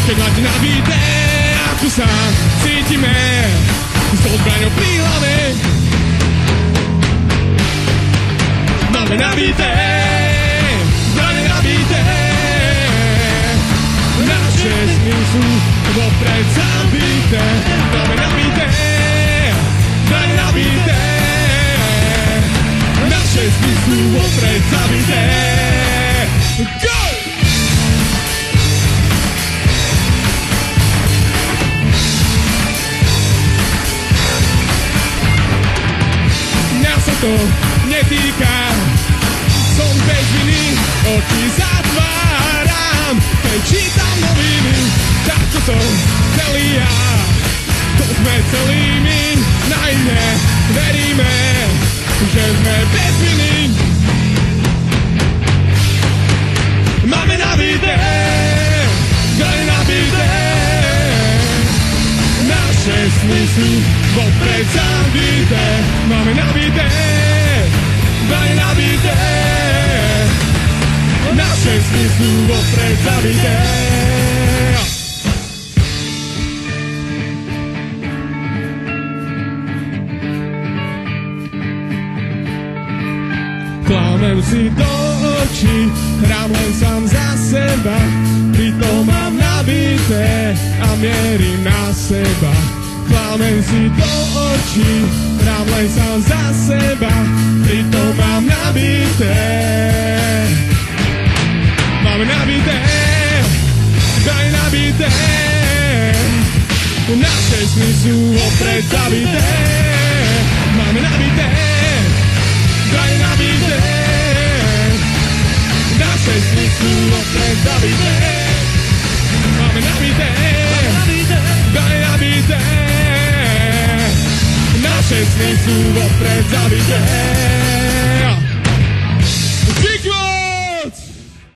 Keď máte nabité, ako sa cítime, s tou zbraňou pri hlave. Máme nabité, zbraně nabité, naše sny sú vopred zabité. Máme nabité, zbraně nabité, naše sny sú vopred zabité. Go! Mňa sa to netýka, som bez viny, oči zatváram, keď čítam noviny, takto som celý ja, to sme celí my, na iné veríme, že sme bez viny. Máme nabité, zbraně nabité, naše sny sú vopred zabité. Máme nabité, zbraně nabité, naše sny sú vopred zabité. Klamem si do očí, hrám len sám za seba, pritom mám nabité a mierim na seba. Klamem si do očí, hrám len sám za seba, pritom mám nabité. Máme nabité, daj nabité, naše sny sú opred zabité. Máme nabité, daj nabité, naše sny sú opred zabité. Máme nabité, daj nabité, naše sny sú opred zabité.